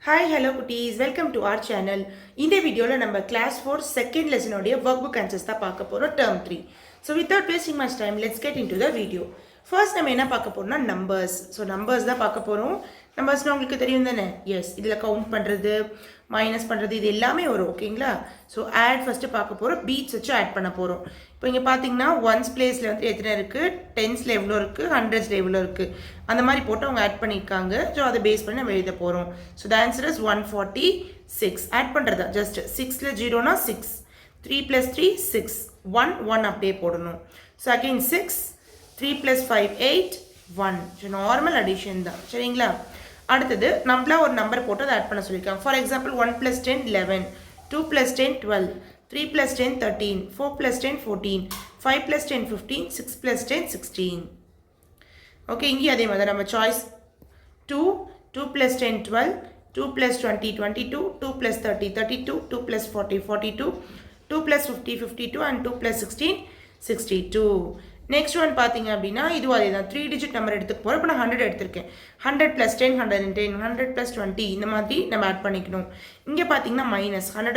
Hi, hello cuties. Welcome to our channel. இந்த வீடியோல நம்ம class 4 second lesson உடைய workbook answers தான் பார்க்க போறோம் term 3. So without wasting much time, let's get into the video. First நம்ம என்ன பார்க்க போறோம்னா numbers. So numbers தான் பார்க்க போறோம். நம்பர்ஸ்னா உங்களுக்கு தெரியும் தானே? எஸ் இதில் கவுண்ட் பண்ணுறது மைனஸ் பண்ணுறது இது எல்லாமே வரும் ஓகேங்களா. ஸோ ஆட் ஃபஸ்ட்டு பார்க்க போகிறோம், பீட்ஸ் வச்சு ஆட் பண்ண போகிறோம். இப்போ இங்கே பார்த்தீங்கன்னா ஒன்ஸ் பிளேஸில் வந்து எத்தனை இருக்குது, டென்ஸில் எவ்வளோ இருக்குது, ஹண்ட்ரட்ஸில் எவ்வளோ இருக்குது, அந்த மாதிரி போட்டு அவங்க ஆட் பண்ணியிருக்காங்க. ஸோ அதை பேஸ் பண்ணி நம்ம எழுத போகிறோம். So the answer is 146. Add பண்ணுறதா ஜஸ்ட் 6ல் 0னா 6, 3 + 3 6, 1 அப்படியே போடணும். So again 6, 3 + 5 8, 1. So normal addition தான் சரிங்களா. அடுத்தது நம்மளா ஒரு நம்பர் போட்டு அதை ஆட் பண்ண சொல்லியிருக்காங்க. For example 1 + 10 11, 2 + 10 12, 3 + 10 13, 4 + 10 14, 5 + 10 15, 6 + 10 16. ஓகே, இங்கே அதே மாதிரி நம்ம சாய்ஸ் 2, 2 + 10 12, 2 + 20 22, 2 + 30 32, 2 + 40 42, 2 + 50 52 and 2 + 16 62. நெக்ஸ்ட் ஒன் பார்த்தீங்க அப்படின்னா இது அதே தான், 3 டிஜிட் நம்பர் எடுத்துக்க போகிறோம். இப்போ நான் 100 எடுத்திருக்கேன். 100 + 10 110, 100 + 20 இந்த மாதிரி நம்ம ஆட் பண்ணிக்கணும். இங்கே பார்த்தீங்கன்னா மைனஸ் 100 -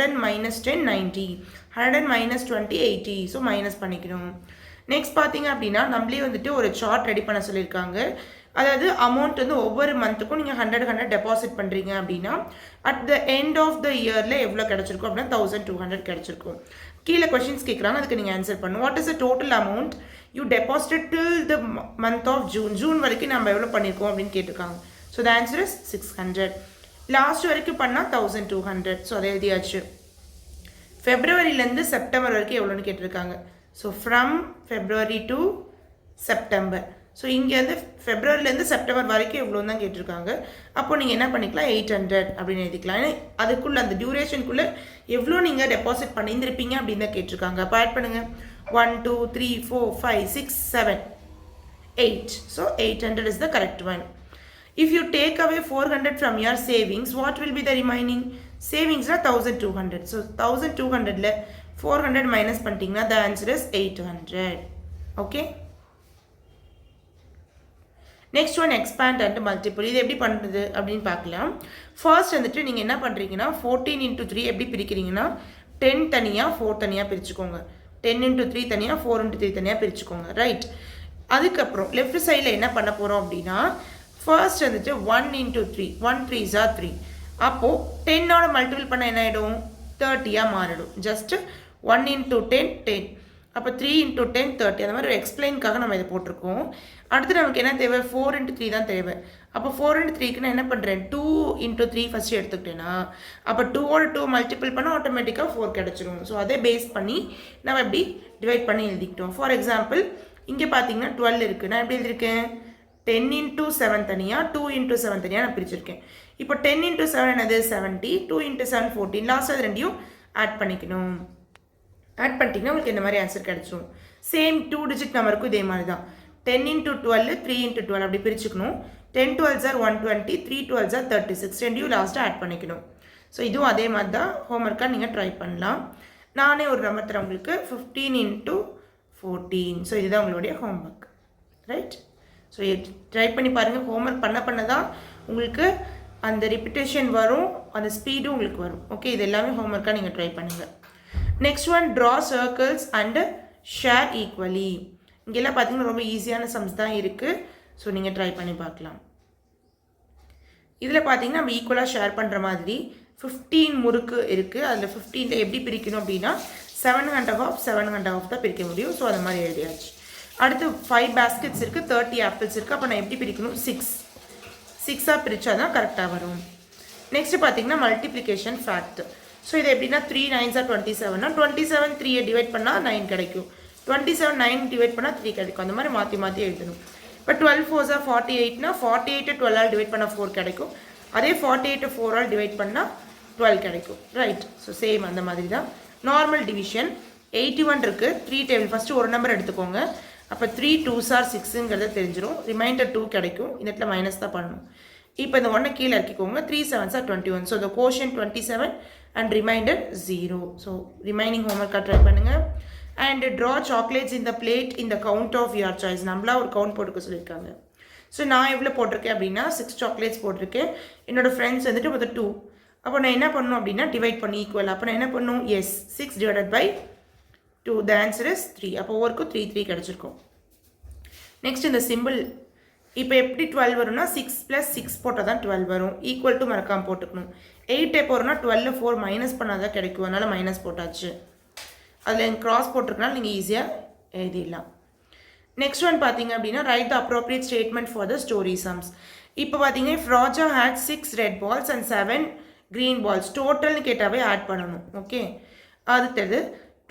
10 90, 100 - 20 80. ஸோ மைனஸ் பண்ணிக்கணும். நெக்ஸ்ட் பார்த்தீங்க அப்படின்னா நம்மளே வந்துட்டு ஒரு சார்ட் ரெடி பண்ண சொல்லியிருக்காங்க. அதாவது அமௌண்ட் வந்து ஒவ்வொரு மந்த்துக்கும் நீங்கள் 100 டெபாசிட் பண்ணுறீங்க அப்படின்னா at the end of the இயரில் எவ்வளோ கிடச்சிருக்கும் அப்படின்னா 1200 கிடச்சிருக்கும். கீழே கொஷின்ஸ் கேட்குறாங்க, அதுக்கு நீங்கள் ஆன்சர் பண்ணணும். What is the total amount you deposit till the month of June வரைக்கும் நம்ம எவ்வளோ பண்ணியிருக்கோம் அப்படின்னு கேட்டிருக்காங்க. So the answer is 600. Last வரைக்கும் பண்ணால் 1200. ஸோ அதை எழுதியாச்சு. ஃபெப்ரவரியிலேருந்து செப்டம்பர் வரைக்கும் எவ்வளோன்னு கேட்டிருக்காங்க. So from February to September. So இங்கேருந்து ஃபெப்ரவரிலேருந்து செப்டம்பர் வரைக்கும் எவ்வளோ தான் கேட்டிருக்காங்க. அப்போ நீங்கள் என்ன பண்ணிக்கலாம், 800 அப்படின்னு எழுதிக்கலாம். ஏன்னா அதுக்குள்ளே அந்த டியூரேஷனுக்குள்ளே எவ்வளோ நீங்கள் டெபாசிட் பண்ணியிருந்திருப்பீங்க அப்படின்னு தான் கேட்டிருக்காங்க. அப்போ ஆட் பண்ணுங்கள். 1 2 3 4 5 6 7 8. So 800 is the correct one. If you take away 400 from your savings, what will be the remaining? Savings are 1200. So 1200ல 400 minus பண்ணிட்டீங்கன்னா the answer is 800. Okay. Next one expand and multiple. இது எப்படி பண்ணுறது அப்படின்னு பார்க்கலாம். First வந்துட்டு நீங்கள் என்ன பண்ணுறீங்கன்னா 14 × 3 எப்படி பிரிக்கிறீங்கன்னா 10 தனியாக 4 தனியாக பிரிச்சுக்கோங்க. 10 × 3 தனியாக 4 × 3 தனியாக பிரிச்சுக்கோங்க. ரைட். அதுக்கப்புறம் லெஃப்ட் சைடில் என்ன பண்ண போகிறோம் அப்படின்னா ஃபர்ஸ்ட் வந்துட்டு 1 × 3, 1 3s are 3. அப்போது 10ஓட மல்டிபிள் பண்ண என்ன ஆகிடும், 30 மாறிடும். ஜஸ்ட் 1 × 10 10. அப்போ 3 × 10 30. அந்த மாதிரி ஒரு எக்ஸ்பிளைனுக்காக நம்ம இதை போட்டிருக்கோம். அடுத்து நமக்கு என்ன தேவை, 4 × 3 தான் தேவை. அப்போ 4 × 3க்கு நான் என்ன பண்ணுறேன், 2 × 3 ஃபஸ்ட்டு எடுத்துக்கிட்டேன்னா அப்போ 2ஓட 2 மல்டிபிள் பண்ணால் ஆட்டோமேட்டிக்காக 4 கிடச்சிரும். ஸோ அதை பேஸ் பண்ணி நம்ம எப்படி டிவைட் பண்ணி எழுதிக்கிட்டோம். ஃபார் எக்ஸாம்பிள் இங்கே பார்த்தீங்கன்னா 12 இருக்குது. நான் எப்படி எழுதியிருக்கேன், 10 × 7 தனியாக 2 × 7 தனியாக நான் பிரிச்சிருக்கேன். இப்போ 10 × 7 என்னது 70, 2 × 7 14. லாஸ்ட் அது ரெண்டையும் ஆட் பண்ணிக்கணும். ஆட் பண்ணிட்டீங்கன்னா உங்களுக்கு இந்த மாதிரி ஆன்சர் கிடச்சிரும். சேம் 2 டிஜிட் நம்பருக்கும் இதே மாதிரி தான். 10 × 12, 3 × 12 அப்படி பிரிச்சுக்கணும். 10 12s are 120, 3 12s are 36. ரெண்டையும் லாஸ்ட்டாக ஆட் பண்ணிக்கணும். ஸோ இதுவும் அதே மாதிரி தான் ஹோம்ஒர்க்காக நீங்கள் ட்ரை பண்ணலாம். நானே ஒரு நம்பர் தரேன் உங்களுக்கு, 15 × 14. ஸோ இதுதான் உங்களுடைய ஹோம்ஒர்க். ரைட். ஸோ ட்ரை பண்ணி பாருங்கள். ஹோம்ஒர்க் பண்ண தான் உங்களுக்கு அந்த ரிப்பிட்டேஷன் வரும், அந்த ஸ்பீடும் உங்களுக்கு வரும். ஓகே, இது எல்லாமே ஹோம்ஒர்க்காக நீங்கள் ட்ரை பண்ணுங்கள். Next one, draw circles and share equally. இங்கெல்லாம் பார்த்தீங்கன்னா ரொம்ப ஈஸியான சம்ஸ் தான் இருக்குது. ஸோ நீங்கள் ட்ரை பண்ணி பார்க்கலாம். இதில் பார்த்தீங்கன்னா நம்ம ஈக்குவலாக ஷேர் பண்ணுற மாதிரி 15 முறுக்கு இருக்குது. அதில் 15ல் எப்படி பிரிக்கணும் அப்படின்னா 7½ 7½ தான் பிரிக்க முடியும். ஸோ அது மாதிரி எழுதியாச்சு. அடுத்து 5 baskets இருக்குது, 30 ஆப்பிள்ஸ் இருக்குது. அப்போ நான் எப்படி பிரிக்கணும், 6 பிரித்தா தான் கரெக்டாக வரும். நெக்ஸ்ட்டு பார்த்தீங்கன்னா மல்டிப்ளிகேஷன் ஃபேக்ட். ஸோ இது எப்படின்னா 3 9s are 27னா 27 3 டிவைட் பண்ணால் 9 கிடைக்கும். 27 9 டிவைட் பண்ணால் 3 கிடைக்கும். அந்த மாதிரி மாற்றி மாற்றி எழுதணும். இப்போ 12 4s are 48னா 48 12ஆல் டிவைட் பண்ணால் 4 கிடைக்கும். அதே 48 4ஆல் டிவைட் பண்ணால் 12 கிடைக்கும். ரைட். ஸோ சேம் அந்த மாதிரி தான். நார்மல் டிவிஷன் 81 இருக்குது. 3 டேபிள் ஃபஸ்ட்டு ஒரு நம்பர் எடுத்துக்கோங்க. அப்போ 3 2s are 6ங்கிறத தெரிஞ்சிடும். ரிமைண்டர் 2 கிடைக்கும். இந்த இடத்துல மைனஸ் தான் பண்ணணும். இப்போ இந்த 1 கீழே இறக்கிக்கோங்க. 3 7s are 21. So the quotient 27 and remainder 0. So remaining homework try பண்ணுங்க. And draw chocolates in the plate in the count of your choice. நம்மளா ஒரு கவுண்ட் போட்டுக்க சொல்லியிருக்காங்க. ஸோ நான் எவ்வளோ போட்டிருக்கேன் அப்படின்னா 6 சாக்லேட்ஸ் போட்டிருக்கேன். என்னோடய ஃப்ரெண்ட்ஸ் வந்துட்டு மொத்தம் 2. அப்போ நான் என்ன பண்ணணும் அப்படின்னா டிவைட் பண்ணி ஈக்குவல். அப்போ நான் என்ன பண்ணணும், yes 6 divided by 2, the answer is 3. அப்போ ஒவ்வொருக்கும் 3 கிடச்சிருக்கும். நெக்ஸ்ட் இந்த சிம்பிள் இப்போ எப்படி 12 வரும்னா 6 + 6 போட்டால் தான் 12 வரும். ஈக்குவல் டு மறக்காமல் போட்டுக்கணும். 8 எப்போ வரும்னா 12 4 மைனஸ் பண்ணால் தான் கிடைக்கும். அதனால் மைனஸ் போட்டாச்சு. அதில் எனக்கு கிராஸ் போட்டிருக்கனால நீங்கள் ஈஸியாக எழுதிடலாம். நெக்ஸ்ட் ஒன் பார்த்தீங்க அப்படின்னா write the appropriate statement for the story sums. இப்போ பார்த்தீங்கன்னா if Raja had 6 red balls and 7 green balls டோட்டல்னு கேட்டாவே ஆட் பண்ணணும். ஓகே, அடுத்தது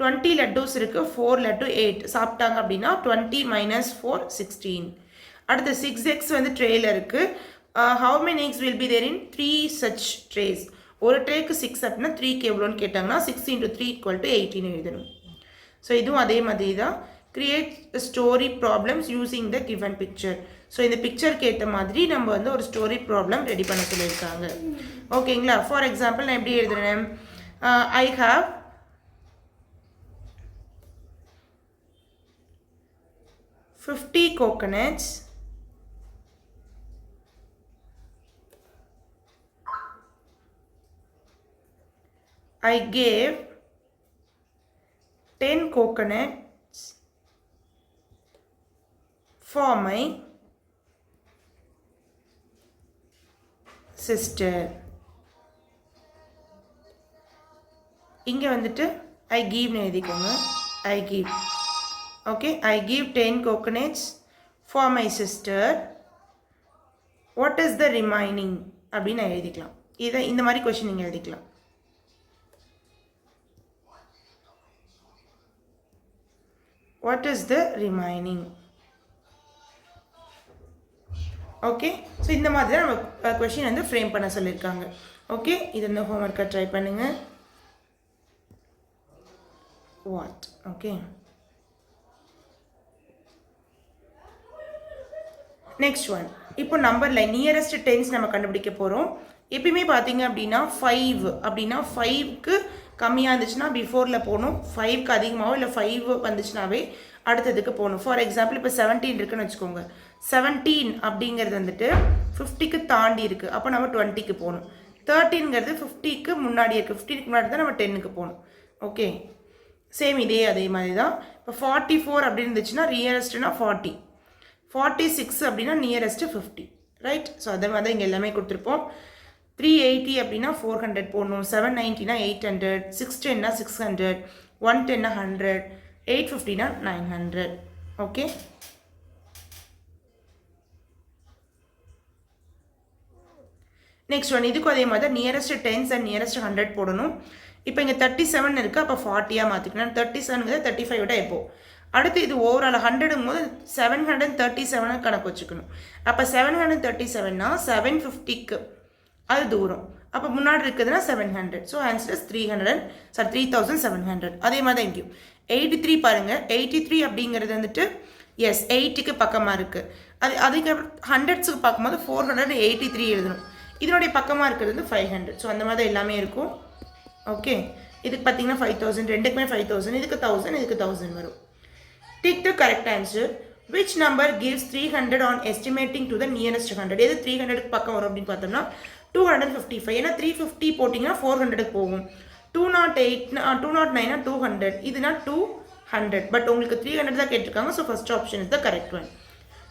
20 லட்டூஸ் இருக்குது, 4 லட்டு 8 சாப்பிட்டாங்க அப்படின்னா 20 - 4 16. அடுத்து 6x வந்து ட்ரேயில் இருக்குது. How many x will be there in 3 such trays. ஒரு ட்ரேக்கு 6 அப்படின்னா 3க்கு எவ்வளோன்னு கேட்டாங்கன்னா 6 × 3 = 18 எழுதணும். ஸோ இதுவும் அதே மாதிரி தான். Create story problems using the given picture. So இந்த பிக்சருக்கு ஏற்ற மாதிரி நம்ம வந்து ஒரு ஸ்டோரி ப்ராப்ளம் ரெடி பண்ண சொல்லியிருக்காங்க. ஓகேங்களா? ஃபார் எக்ஸாம்பிள் நான் எப்படி எழுதுறேன், I have 50 coconuts, I gave 10 coconuts for my sister. இங்கே வந்துட்டு I give எழுதிக்கோங்க. I give. Okay, I give 10 coconuts for my sister. What is the remaining அப்படின்னு எழுதிக்கலாம். இதை இந்த மாதிரி கொஸ்டின் நீங்கள் எழுதிக்கலாம். What is the remaining? Okay, so இந்த மாதிரி தான் நம்ம கொஸ்டின் வந்து ஃப்ரேம் பண்ண சொல்லியிருக்காங்க. ஓகே, இது இந்த ஹோம்ஒர்க்கை ட்ரை பண்ணுங்கள். What okay, next one. இப்போ நம்பரில் நியரஸ்ட் டென்ஸ் நம்ம கண்டுபிடிக்க போகிறோம். எப்பயுமே பார்த்தீங்க அப்படின்னா 5 அப்படின்னா 5க்கு கம்மியாக இருந்துச்சுன்னா பிஃபோரில் போகணும். 5க்கு அதிகமாகவோ இல்லை 5 வந்துச்சுனாவே அடுத்ததுக்கு போகணும். ஃபார் எக்ஸாம்பிள் இப்போ 17 இருக்குன்னு வச்சுக்கோங்க. 17 அப்படிங்கிறது வந்துட்டு 50க்கு தாண்டி இருக்குது. அப்போ நம்ம 20க்கு போகணும். 13ங்கிறது 50க்கு முன்னாடி இருக்குது. 15க்கு முன்னாடி தான் நம்ம 10க்கு போகணும். ஓகே, சேம் அதே மாதிரி தான். இப்போ 44 அப்படின்னு இருந்துச்சுன்னா நியரஸ்ட்னா 40. 46 அப்படின்னா நியரஸ்ட்டு 50. ரைட்? ஸோ அதே மாதிரி தான் இங்கே எல்லாமே கொடுத்துருப்போம். 380 அப்படின்னா 400 போடணும். 790னா 800, 610னா 600, 110னா 100, 850னா 900. Okay, next one. இதுக்கும் அதே மாதிரி தான் நியரஸ்ட் 10s அண்ட் நியரஸ்ட் 100 போடணும். இப்போ இங்கே 37 இருக்குது, அப்போ 40யாக மாற்றிக்கலாம். 37ங்கிறது 35 விட எப்போ. அடுத்து இது ஓவரால் 100ங்கும் போது 737 கணக்கு வச்சுக்கணும். அப்போ 737னா 750க்கு அது தூரம். அப்போ முன்னாடி இருக்குதுன்னா 700. So answer is 3700. அதே மாதிரி தான் இங்கேயும் 83 பாருங்கள். 83 அப்படிங்கிறது வந்துட்டு எஸ் 8க்கு பக்கமாக இருக்குது. அதுக்கு 100க்கு பார்க்கும்போது 483 எழுதணும். இதனுடைய பக்கமாக இருக்கிறது வந்து 500. ஸோ அந்த மாதிரி எல்லாமே இருக்கும். ஓகே, இதுக்கு பார்த்தீங்கன்னா 5000, ரெண்டுக்குமே 5000, இதுக்கு 1000, இதுக்கு 1000 வரும். Take the correct answer. Which number gives 300 on estimating to the nearest 100? எது 300க்கு பக்கம் வரும் அப்படின்னு பார்த்தோம்னா 255. ஏன்னா 350 போட்டிங்கன்னா 400க்கு போகும். 209னா 200, இதுனா 200. பட் உங்களுக்கு 300 தான் கேட்டிருக்காங்க. So first option is the correct one.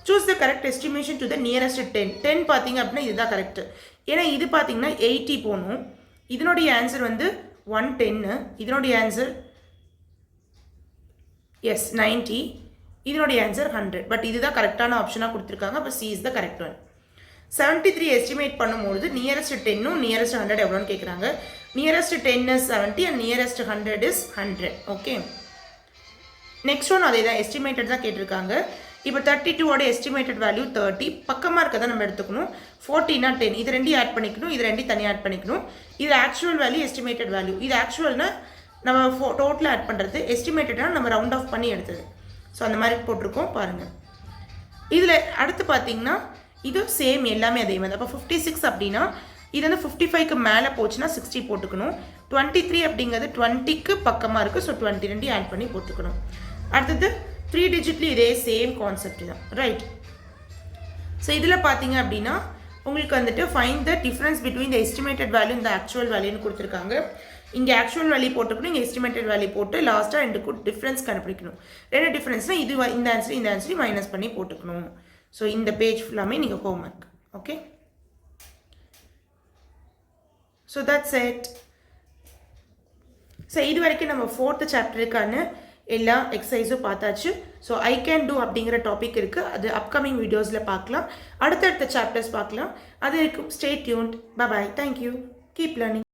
Choose the correct estimation to the nearest 10. 10 பார்த்தீங்க அப்படின்னா இதுதான் கரெக்ட். ஏன்னா இது பார்த்தீங்கன்னா 80 போகணும். இதனுடைய ஆன்சர் வந்து 110. இதனுடைய ஆன்சர் எஸ் 90. இதனுடைய ஆன்சர் 100. பட் இதுதான் கரெக்டான ஆப்ஷனாக கொடுத்துருக்காங்க. அப்போ C is the correct one. 73 estimate பண்ணும்போது நியரஸ்ட் 10ம் நியரஸ்ட் 100 எவ்வளோன்னு கேட்குறாங்க. Nearest 10 is 70 and nearest 100 is 100. Okay, next one அதே தான், எஸ்டிமேட்டட் தான் கேட்டிருக்காங்க. இப்போ 32ஓட எஸ்டிமேட்டட் வேல்யூ 30. பக்கமாக இருக்கதை நம்ம எடுத்துக்கணும். 40னா 10, இது ரெண்டையும் ஆட் பண்ணிக்கணும். இது ரெண்டையும் தனியாக ஆட் பண்ணிக்கணும். இது ஆக்சுவல் வேல்யூ, எஸ்டிமேட்டட் வேல்யூ. இது ஆக்சுவல்னா நம்ம டோட்டலாக ஆட் பண்ணுறது, எஸ்டிமேட்டட்னா நம்ம ரவுண்ட் ஆஃப் பண்ணி எடுத்தது. ஸோ அந்த மாதிரி போட்டிருக்கோம் பாருங்கள். இதில் அடுத்து பார்த்தீங்கன்னா இது சேம் எல்லாமே அதே மாதிரி. அப்போ 56 அப்படின்னா இது வந்து 55க்கு மேலே போச்சுன்னா 60 போட்டுக்கணும். 23 அப்படிங்கிறது 20க்கு பக்கமாக இருக்குது. ஸோ 20 ரெண்டையும் ஆட் பண்ணி போட்டுக்கணும். அடுத்தது 3 டிஜிட்லி இதே சேம் கான்செப்ட் தான். ரைட்? ஸோ இதில் பார்த்தீங்க அப்படின்னா உங்களுக்கு வந்துட்டு find the difference between the estimated value இந்த ஆக்சுவல் வேல்யூன்னு கொடுத்துருக்காங்க. இங்கே ஆக்சுவல் வேல்யூ போட்டுக்கணும், இங்கே எஸ்டிமேட்டட் வேல்யூ போட்டு லாஸ்ட்டாக ரெண்டு டிஃப்ரென்ஸ் கண்டுபிடிக்கணும். ரெண்டு டிஃப்ரென்ஸ்னால் இது இந்த ஆன்சர் மைனஸ் பண்ணி போட்டுக்கணும். ஸோ இந்த பேஜ் ஃபுல்லாமே நீங்கள் homework. Okay, so that's it. So இது வரைக்கும் நம்ம 4th சாப்டருக்கான எல்லா எக்ஸசைஸும் பார்த்தாச்சு. ஸோ ஐ கேன் டூ அப்படிங்கிற டாபிக் இருக்குது, அது அப்கமிங் வீடியோஸில் பார்க்கலாம். அடுத்தடுத்த சாப்டர்ஸ் பார்க்கலாம். அது வரைக்கும் stay tuned. Bye bye, thank you, keep learning.